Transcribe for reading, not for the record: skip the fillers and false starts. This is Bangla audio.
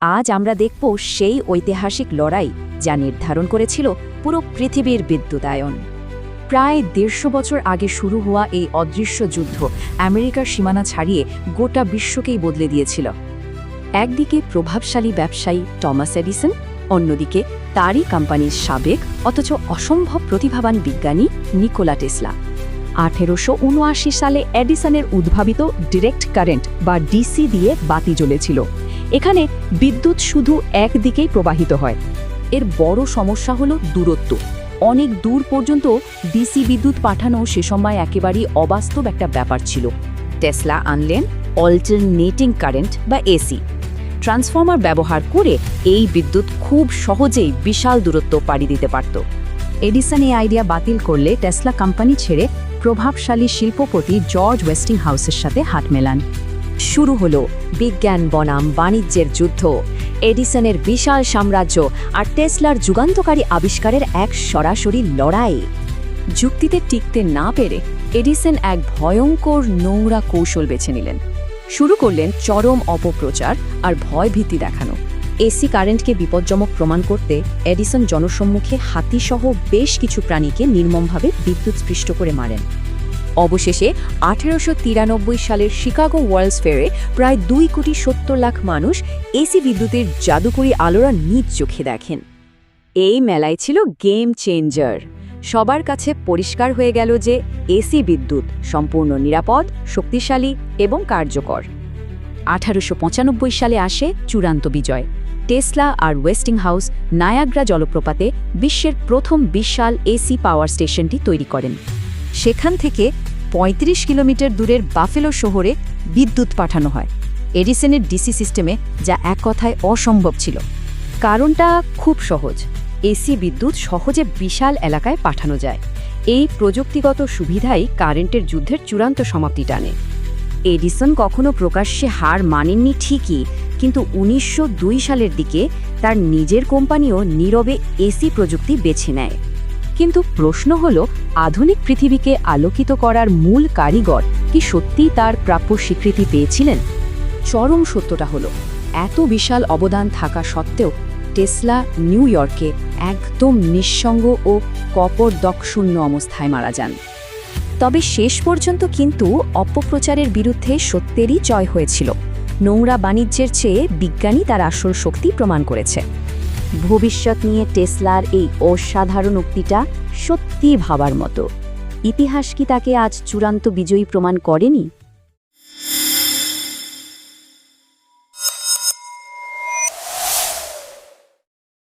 আজ আমরা দেখব সেই ঐতিহাসিক লড়াই যা নির্ধারণ করেছিল পুরো পৃথিবীর বিদ্যুতায়ন। প্রায় ১৫০ বছর আগে শুরু হওয়া এই অদৃশ্য যুদ্ধ আমেরিকার সীমানা ছাড়িয়ে গোটা বিশ্বকেই বদলে দিয়েছিল। একদিকে প্রভাবশালী ব্যবসায়ী টমাস এডিসন, অন্যদিকে তারই কোম্পানির সাবেক অথচ অসম্ভব প্রতিভাবান বিজ্ঞানী নিকোলা টেসলা। ১৮৭৯ সালে এডিসনের উদ্ভাবিত ডিরেক্ট কারেন্ট বা ডিসি দিয়ে বাতি জ্বলেছিল। এখানে বিদ্যুৎ শুধু একদিকেই প্রবাহিত হয়। এর বড় সমস্যা হলো দূরত্ব। অনেক দূর পর্যন্ত ডিসি বিদ্যুৎ পাঠানো সে সময় একেবারেই অবাস্তব একটা ব্যাপার ছিল। টেসলা আনলেন অল্টারনেটিং কারেন্ট বা এসি। ট্রান্সফর্মার ব্যবহার করে এই বিদ্যুৎ খুব সহজেই বিশাল দূরত্ব পাড়ি দিতে পারত। এডিসন এই আইডিয়া বাতিল করলে টেসলা কোম্পানি ছেড়ে প্রভাবশালী শিল্পপতি জর্জ ওয়েস্টিংহাউসের সাথে হাত মেলান। শুরু হলো বিজ্ঞান বনাম বাণিজ্যের যুদ্ধ। এডিসনের বিশাল সাম্রাজ্য আর টেসলার যুগান্তকারী আবিষ্কারের এক সরাসরি লড়াই। যুক্তিতে টিকতে না পেরে এডিসন এক ভয়ঙ্কর নোংরা কৌশল বেছে নিলেন। শুরু করলেন চরম অপপ্রচার আর ভয়ভীতি দেখানো। এসি কারেন্টকে বিপজ্জনক প্রমাণ করতে এডিসন জনসম্মুখে হাতিসহ বেশ কিছু প্রাণীকে নির্মমভাবে বিদ্যুৎস্পৃষ্ট করে মারেন। অবশেষে ১৮৯৩ সালের শিকাগো ওয়ার্ল্ডস ফেয়ারে প্রায় ২,৭০,০০,০০০ মানুষ এসি বিদ্যুতের জাদুকরী আলোরা নিজ চোখে দেখেন। এই মেলায় ছিল গেম চেঞ্জার। সবার কাছে পরিষ্কার হয়ে গেল যে এসি বিদ্যুৎ সম্পূর্ণ নিরাপদ, শক্তিশালী এবং কার্যকর। ১৮৯৫ সালে আসে চূড়ান্ত বিজয়। টেসলা আর ওয়েস্টিংহাউস নায়াগ্রা জলপ্রপাতে বিশ্বের প্রথম বিশাল এসি পাওয়ার স্টেশনটি তৈরি করেন। সেখান থেকে ৩৫ কিলোমিটার দূরের বাফেলো শহরে বিদ্যুৎ পাঠানো হয় এডিসনের ডিসি সিস্টেমে, যা এক কথায় অসম্ভব ছিল। কারণটা খুব সহজ, এসি বিদ্যুৎ সহজে বিশাল এলাকায় পাঠানো যায়। এই প্রযুক্তিগত সুবিধাই কারেন্টের যুদ্ধের চূড়ান্ত সমাপ্তি টানে। এডিসন কখনো প্রকাশ্যে হার মানেননি ঠিকই, কিন্তু ১৯০২ সালের দিকে তার নিজের কোম্পানিও নীরবে এসি প্রযুক্তি বেছে নেয়। কিন্তু প্রশ্ন হলো, আধুনিক পৃথিবীকে আলোকিত করার মূল কারিগর কি সত্যিই তার প্রাপ্য স্বীকৃতি পেয়েছিলেন? চরম সত্যটা হলো, এত বিশাল অবদান থাকা সত্ত্বেও টেসলা নিউ ইয়র্কে একদম নিঃসঙ্গ ও কপরদকশূন্য অবস্থায় মারা যান। তবে শেষ পর্যন্ত কিন্তু অপপ্রচারের বিরুদ্ধে সত্যেরই জয় হয়েছিল। নোংরা বাণিজ্যের চেয়ে বিজ্ঞানী তার আসল শক্তি প্রমাণ করেছে। ভবিষ্যৎ নিয়ে টেসলার এই অসাধারণ উক্তিটা সত্যিই ভাবার মতো। ইতিহাস কি তাকে আজ চূড়ান্ত বিজয়ী প্রমাণ করেনি?